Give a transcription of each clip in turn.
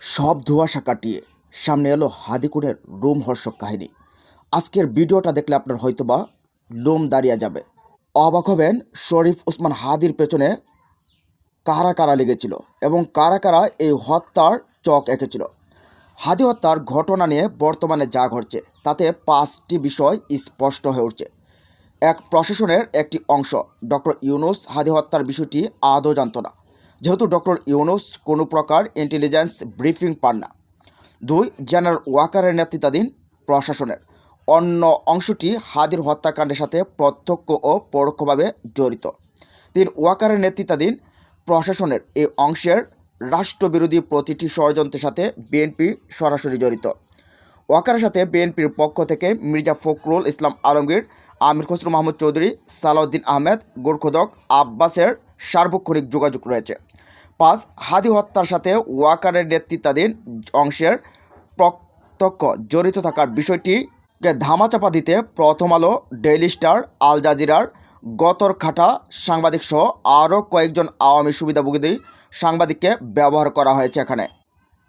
সব ধোঁয়াশা কাটিয়ে সামনে এলো হাদিকুনের রোমহর্ষক কাহিনী। আজকের ভিডিওটা দেখলে আপনার হয়তোবা লোম দাঁড়িয়ে যাবে। অবাক হবেন শরীফ ওসমান হাদির পেছনে কারা কারা লেগেছিল এবং কারা কারা এই হত্যার চক এঁকেছিল। হাদি হত্যার ঘটনা নিয়ে বর্তমানে যা ঘটছে তাতে 5টি বিষয় স্পষ্ট হয়ে উঠছে। এক, প্রশাসনের একটি অংশ ডক্টর ইউনূস হাদি হত্যার বিষয়টি আদৌ জানত না, যেহেতু ডক্টর ইউনূস কোনো প্রকার ইন্টেলিজেন্স ব্রিফিং পান না। 2, জেনারেল ওয়াকারের নেতৃত্বাধীন প্রশাসনের অন্য অংশটি হাদির হত্যাকাণ্ডের সাথে প্রত্যক্ষ ও পরোক্ষভাবে জড়িত। 3, ওয়াকারের নেতৃত্বাধীন প্রশাসনের এই অংশের রাষ্ট্রবিরোধী প্রতিটি ষড়যন্ত্রের সাথে বিএনপি সরাসরি জড়িত। ওয়াকারের সাথে বিএনপির পক্ষ থেকে মির্জা ফখরুল ইসলাম আলমগীর, আমির খসরু মাহমুদ চৌধুরী, সালাউদ্দিন আহমেদ, গোরখোদক আব্বাসের সার্বক্ষণিক যোগাযোগ রয়েছে। 5, হাদি হত্যার সাথে ওয়াকারের নেতৃত্বাধীন অংশের প্রত্যক্ষ জড়িত থাকার বিষয়টিকে ধামাচাপা দিতে প্রথম আলো, ডেইলি স্টার, আল জাজিরার গতরখাটা সাংবাদিক সহ আরও কয়েকজন আওয়ামী সুবিধাভোগী সাংবাদিককে ব্যবহার করা হয়েছে এখানে।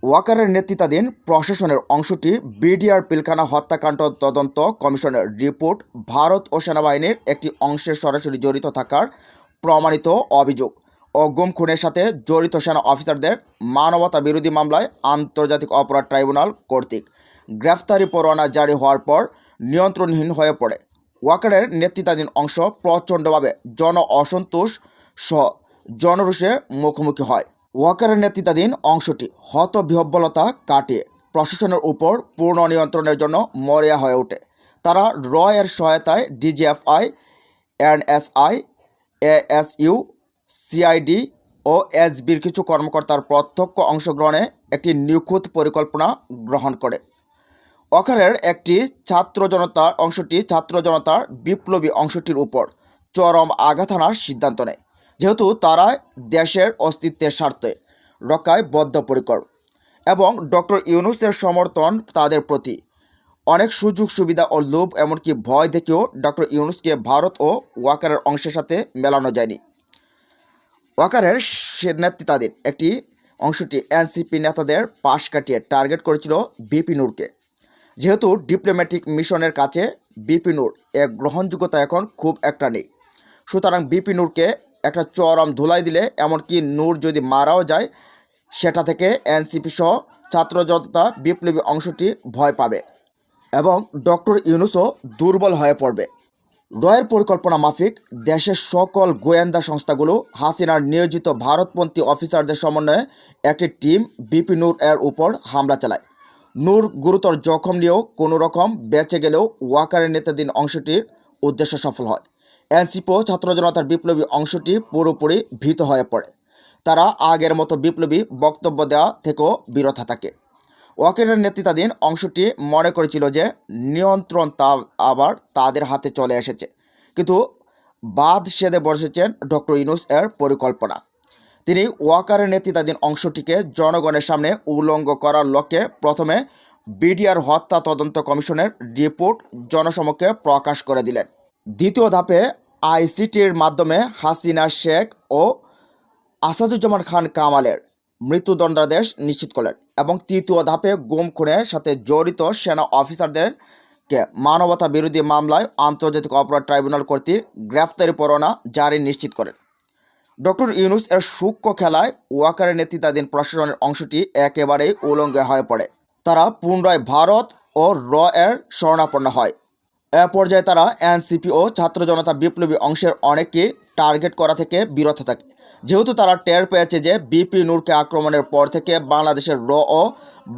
ওয়াকারের নেতৃত্বাধীন প্রশাসনের অংশটি বিডিআর পিলখানা হত্যাকাণ্ড তদন্ত কমিশনের রিপোর্ট ভারত ও সেনাবাহিনীর একটি অংশের সরাসরি জড়িত থাকার প্রমাণিত অভিযোগ ও গুম খুনের সাথে জড়িত সেনা অফিসারদের মানবতা বিরোধী মামলায় আন্তর্জাতিক অপরাধ ট্রাইব্যুনাল কর্তৃক গ্রেফতারি পরোয়ানা জারি হওয়ার পর নিয়ন্ত্রণহীন হয়ে পড়ে। ওয়াকারের নেতৃত্বাধীন অংশ প্রচণ্ডভাবে জন অসন্তোষ সহ জনরোষের মুখোমুখি হয়। ওয়াকারের নেতৃত্বাধীন অংশটি হতবিহ্বলতা কাটিয়ে প্রশাসনের উপর পূর্ণ নিয়ন্ত্রণের জন্য মরিয়া হয়ে ওঠে। তারা র এর সহায়তায় ডিজিএফআই, এনএসআই, এএসইউ, সিআইডি ও এসবির কিছু কর্মকর্তার প্রত্যক্ষ অংশগ্রহণে একটি নিখুঁত পরিকল্পনা গ্রহণ করে। ওয়াকারের একটি ছাত্র জনতার বিপ্লবী অংশটির উপর চরম আঘাত হানার সিদ্ধান্ত নেয়, যেহেতু তারা দেশের অস্তিত্বের স্বার্থে রক্ষায় বদ্ধপরিকর এবং ডক্টর ইউনূসের সমর্থন তাদের প্রতি অনেক সুযোগ সুবিধা ও লোভ এমনকি ভয় দেখেও ডক্টর ইউনূসকে ভারত ও ওয়াকারের অংশের সাথে মেলানো যায়নি। ওয়াকারের নেতৃত্বাধীন একটি অংশটি এনসিপি নেতাদের পাশ কাটিয়ে টার্গেট করেছিল ভিপি নূরকে। যেহেতু ডিপ্লোম্যাটিক মিশনের কাছে ভিপি নূর এর গ্রহণযোগ্যতা এখন খুব একটা নেই, সুতরাং ভিপি নূরকে একটা চরম ধুলাই দিলে এমনকি নূর যদি মারাও যায় সেটা থেকে এনসিপি সহ ছাত্র জনতা বিপ্লবী অংশটি ভয় পাবে এবং ডক্টর ইউনূসও দুর্বল হয়ে পড়বে। রয়ের পরিকল্পনা মাফিক দেশের সকল গোয়েন্দা সংস্থাগুলো হাসিনার নিয়োজিত ভারতপন্থী অফিসারদের সমন্বয়ে একটি টিম ভিপি নূর এর উপর হামলা চালায়। নূর গুরুতর জখম নিয়েও কোনো রকম বেঁচে গেলেও ওয়াকারের নেতৃত্বাধীন অংশটির উদ্দেশ্য সফল হয়। এনসিপি ও ছাত্র জনতার বিপ্লবী অংশটি পুরোপুরি ভীত হয়ে পড়ে। তারা আগের মতো বিপ্লবী বক্তব্য দেওয়া থেকেও বিরত থাকে। ওয়াকারের নেতৃত্বাধীন অংশটি মনে করেছিল যে নিয়ন্ত্রণ আবার তাদের হাতে চলে এসেছে, কিন্তু বাদ সেধে বসেছেন ডক্টর ইউনূস এর পরিকল্পনা। তিনি ওয়াকারের নেতৃত্বাধীন অংশটিকে জনগণের সামনে উলঙ্গ করার লক্ষ্যে প্রথমে বিডিআর হত্যা তদন্ত কমিশনের রিপোর্ট জনসমক্ষে প্রকাশ করে দিলেন। দ্বিতীয় ধাপে আইসিটির মাধ্যমে হাসিনা শেখ ও আসাদুজ্জামান খান কামালের মৃত্যুদণ্ডাদেশ নিশ্চিত করলেন এবং তৃতীয় ধাপে গুম খুনের সাথে জড়িত সেনা অফিসারদেরকে মানবতা বিরোধী মামলায় আন্তর্জাতিক অপরাধ ট্রাইব্যুনাল কর্তৃক গ্রেফতারি পরোয়ানা জারি নিশ্চিত করেন। ডক্টর ইউনূস এর সূক্ষ্ম খেলায় ওয়াকারের নেতৃত্বাধীন প্রশাসনের অংশটি একেবারেই উলঙ্গ হয়ে পড়ে। তারা পুনরায় ভারত ও র এর শরণাপন্ন হয়। এ পর্যায়ে তারা এনসিপি ও ছাত্র জনতা বিপ্লবী অংশের অনেককে টার্গেট করা থেকে বিরত থাকে, যেহেতু তারা টের পেয়েছে যে ভিপি নূরকে আক্রমণের পর থেকে বাংলাদেশের র ও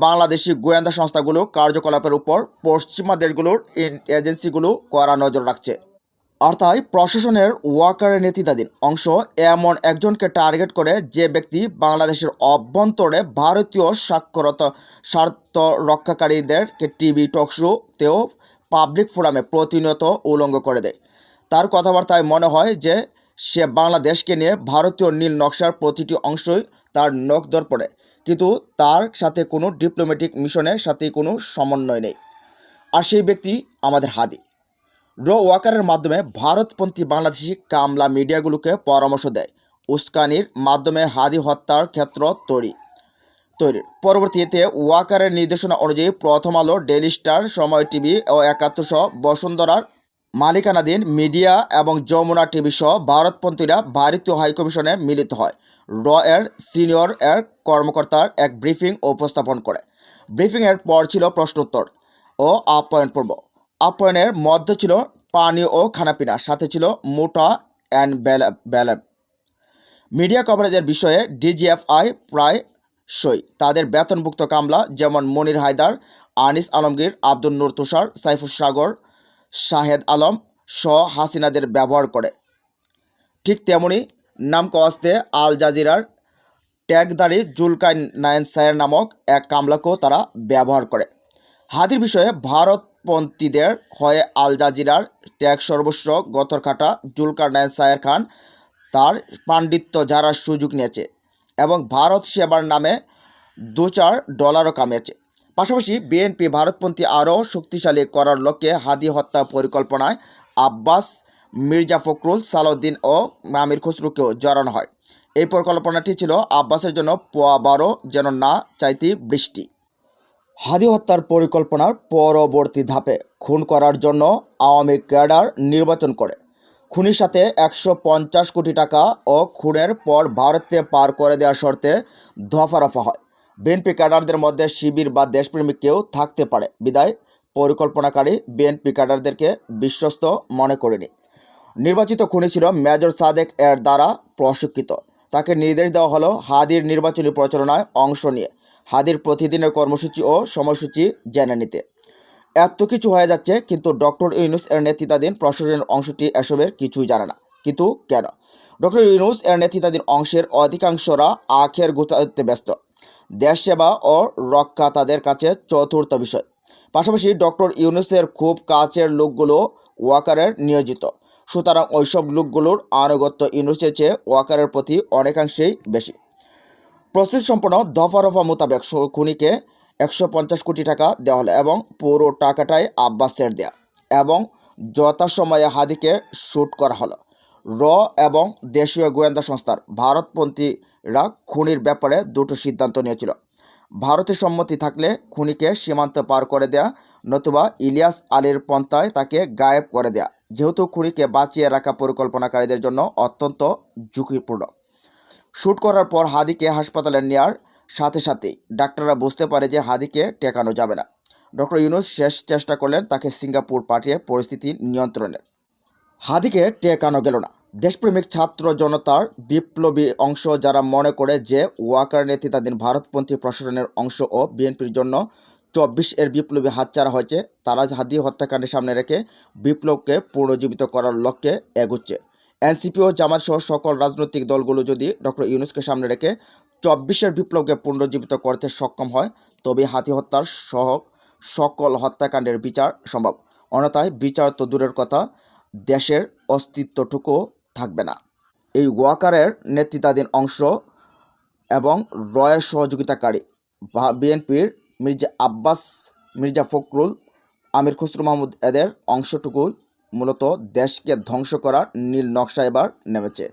বাংলাদেশি গোয়েন্দা সংস্থাগুলো কার্যকলাপের উপর পশ্চিমা দেশগুলোর এজেন্সিগুলো কড়া নজর রাখছে। আর তাই প্রশাসনের ওয়াকারের নেতৃত্বাধীন অংশ এমন একজনকে টার্গেট করে যে ব্যক্তি বাংলাদেশের অভ্যন্তরে ভারতীয় স্বার্থ রক্ষাকারীদেরকে টিভি টকশোতেও পাবলিক ফোরামে প্রতিনিয়ত উলঙ্গ করে দেয়। তার কথাবার্তায় মনে হয় যে সে বাংলাদেশকে নিয়ে ভারতীয় নীল নকশার প্রতিটি অংশই তার নখদর পড়ে, কিন্তু তার সাথে কোনো ডিপ্লোম্যাটিক মিশনের সাথে কোনো সমন্বয় নেই। আর সেই ব্যক্তি আমাদের হাদি। ওয়াকারের মাধ্যমে ভারতপন্থী বাংলাদেশি কামলা মিডিয়াগুলোকে পরামর্শ দেয়, উস্কানির মাধ্যমে হাদি হত্যার ক্ষেত্র তৈরির। পরবর্তীতে ওয়াকারের নির্দেশনা অনুযায়ী প্রথম আলো, ডেইলি স্টার, সময় টিভি ও ৭১ সহ বসুন্ধরার মালিকানাধীন মিডিয়া এবং যমুনা টিভি সহ ভারতপন্থীরা ভারতীয় হাইকমিশনে মিলিত হয়। র এর সিনিয়র কর্মকর্তার এক ব্রিফিং উপস্থাপন করে। ব্রিফিংয়ের পর ছিল প্রশ্নোত্তর ও আপ্যায়ন পর্ব। আপ্যায়নের মধ্যে ছিল পানীয় ও খানাপিনা, সাথে ছিল মোটা অ্যান্ড ব্যালেব। মিডিয়া কভারেজের বিষয়ে ডিজিএফআই প্রায়শই তাদের বেতনভুক্ত কামলা যেমন মনির হায়দার, আনিস আলমগীর, আব্দুল নূর তুষার, সাইফুস সাগর, শাহেদ আলম সহ হাসিনাদের ব্যবহার করে। ঠিক তেমনি নামকস্তে আল জাজিরার ট্যাগদারি জুলকারনাইন সায়ের নামক এক কামলাকেও তারা ব্যবহার করে। হাদির বিষয়ে ভারতপন্থীদের হয়ে আল জাজিরার ট্যাগ সর্বস্ব গতরকাটা জুলকারনাইন সায়ের খান তার পাণ্ডিত্য যারার সুযোগ নিয়েছে এবং ভারত সেবার নামে $2-4 কামিয়েছে। পাশাপাশি বিএনপি ভারতপন্থী আরও শক্তিশালী করার লক্ষ্যে হাদি হত্যা পরিকল্পনায় আব্বাস, মির্জা ফখরুল, সালাউদ্দিন ও আমির খসরুকেও জড়ানো হয়। এই পরিকল্পনাটি ছিল আব্বাসের জন্য পোয়া 12 যেন না চাইতে বৃষ্টি। হাদি হত্যার পরিকল্পনার পরবর্তী ধাপে খুন করার জন্য আওয়ামী ক্যাডার নির্বাচন করে। খুনির সাথে 150 কোটি টাকা ও খুনের পর ভারতে পার করে দেওয়ার শর্তে দফারফা হয়। বিএনপি ক্যাডারদের মধ্যে শিবির বা দেশপ্রেমিক কেউ থাকতে পারে বিদায় পরিকল্পনাকারী বিএনপি ক্যাডারদেরকে বিশ্বস্ত মনে করেনি। নির্বাচিত খুনি ছিল মেজর সাদেক এর দ্বারা প্রশিক্ষিত। তাকে নির্দেশ দেওয়া হলো হাদির নির্বাচনী প্রচারণায় অংশ নিয়ে হাদির প্রতিদিনের কর্মসূচি ও সময়সূচি জেনে নিতে। এত কিছু হয়ে যাচ্ছে, কিন্তু ডক্টর ইউনূস এর নেতৃত্বাধীন প্রশাসনের অংশটি এসবের কিছুই জানে না। কিন্তু কেন? ডক্টর ইউনূস এর নেতৃত্বাধীন অংশের অধিকাংশরা আখের গুছাতে ব্যস্ত। দেশ সেবা ও রক্ষা তাদের কাছে চতুর্থ বিষয়। পাশাপাশি ডক্টর ইউনূসের খুব কাছের লোকগুলো ওয়াকারের নিয়োজিত। সুতরাং ওইসব লোকগুলোর আনুগত্য ইউনূসের চেয়ে ওয়াকারের প্রতি অনেকাংশেই বেশি। প্রস্তুতি সম্পন্ন দফারফা মোতাবেক খুনিকে 150 কোটি টাকা দেওয়া হলো এবং পুরো টাকাটাই আব্বাসের দেয়া এবং যথাসময়ে হাদিকে শ্যুট করা হলো। র এবং দেশীয় গোয়েন্দা সংস্থার ভারতপন্থীরা খুনির ব্যাপারে দুটো সিদ্ধান্ত নিয়েছিল। ভারতের সম্মতি থাকলে খুনিকে সীমান্ত পার করে দেয়া, নতুবা ইলিয়াস আলীর পন্থায় তাকে গায়েব করে দেয়া, যেহেতু খুনিকে বাঁচিয়ে রাখা পরিকল্পনাকারীদের জন্য অত্যন্ত ঝুঁকিপূর্ণ। শ্যুট করার পর হাদিকে হাসপাতালে নেওয়ার সাথে সাথেই ডাক্তাররা বুঝতে পারে যে হাদিকে টেকানো যাবে না। ডক্টর ইউনূস শেষ চেষ্টা করলেন তাকে সিঙ্গাপুর পাঠিয়ে পরিস্থিতি নিয়ন্ত্রণের। হাদিকে টেকানো গেল না। দেশপ্রেমিক ছাত্র জনতার বিপ্লবী অংশ যারা মনে করে যে ওয়াকার নেতৃত্বাধীন ভারতপন্থী প্রশাসনের অংশ ও বিএনপির জন্য 24 এর বিপ্লবী হাতছাড়া হয়েছে, তারা হাদি হত্যাকাণ্ডের সামনে রেখে বিপ্লবকে পুনর্জীবিত করার লক্ষ্যে এগুচ্ছে। এনসিপি ও জামাত সহ সকল রাজনৈতিক দলগুলো যদি ডক্টর ইউনূসকে সামনে রেখে 24 বিপ্লবকে পুনর্জীবিত করতে সক্ষম হয়, তবে হাতি হত্যার সহ সকল হত্যাকাণ্ডের বিচার সম্ভব। অন্যথায় বিচার তো দূরের কথা, দেশের অস্তিত্বটুকু থাকবে না। এই ওয়াকারের নেতৃত্বাধীন অংশ এবং রয়ের সহযোগিতাকারী বিএনপির মির্জা আব্বাস, মির্জা ফখরুল, আমির খসরু মাহমুদ এদের অংশটুকুই মূলত দেশকে ধ্বংস করার নীল নকশা এবার নেমেছে।